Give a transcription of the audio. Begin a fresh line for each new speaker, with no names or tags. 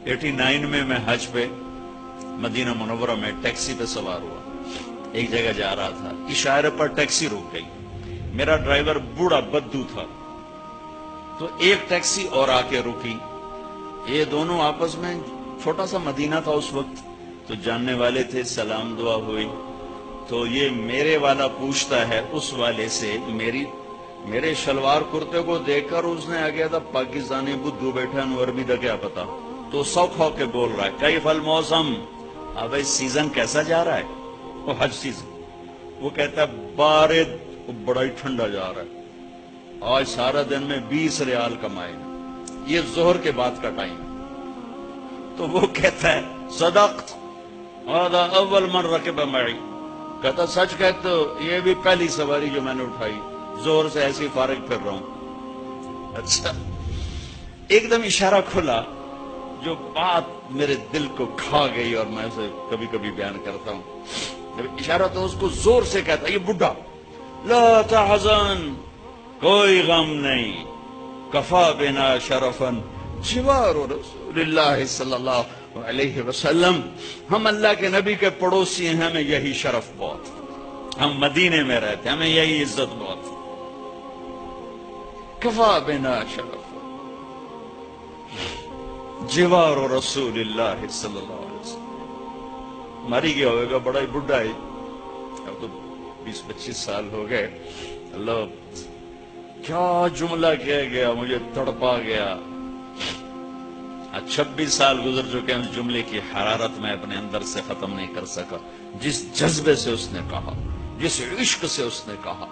89 में मैं हज पे मदीना मुनव्वरा में टैक्सी पे सवार हुआ, एक जगह जा रहा था, इशारे पर टैक्सी रुक गई। मेरा ड्राइवर बूढ़ा बद्दू था, तो एक टैक्सी और आके रुकी। ये दोनों आपस में, छोटा सा मदीना था उस वक्त, तो जानने वाले थे, सलाम दुआ हुई। तो ये मेरे वाला पूछता है उस वाले से, मेरे शलवार कुर्ते को देखकर उसने आगे था पाकिस्तानी बुद्धू बैठा अरबी दा क्या पता, तो सौख होके बोल रहा है कई फल मौसम, अब सीजन कैसा जा रहा है, वो हज सीजन। वो कहता है बारिद, बड़ा ही ठंडा जा रहा है, आज सारा दिन में 20 रियाल कमाए, ये जोहर के बाद का टाइम। तो वो कहता है सदक़त, आधा अव्वल मन रके बमई, कहता सच कहते हो, ये भी पहली सवारी जो मैंने उठाई, जोर से ऐसी फारिग फिर रहा हूं। अच्छा, एकदम इशारा खुला, जो बात मेरे दिल को खा गई और मैं उसे कभी कभी बयान करता हूं। जब इशारा तो उसको जोर से कहता, ये बुढ़ा, ला तहज़न, कोई गम नहीं, कफा बिना शरफन जिवार रसूलुल्लाह सल्लल्लाहु अलैहि वसल्लम, हम अल्लाह के नबी के पड़ोसी हैं, हमें यही शरफ बहुत, हम मदीने में रहते हैं, हमें यही इज्जत बहुत, कफा बिना शरफ जिवार रसूलुल्लाह सल्लल्लाहु अलैहि वसल्लम। मरी गया होगा, बड़ा ही बुढ़ा है, अब तो 20-25 साल हो गए। अल्लाह, क्या जुमला किया गया, मुझे तड़पा गया। आज 26 साल गुजर चुके हैं, उस जुमले की हरारत मैं अपने अंदर से खत्म नहीं कर सका। जिस जज्बे से उसने कहा, जिस इश्क से उसने कहा,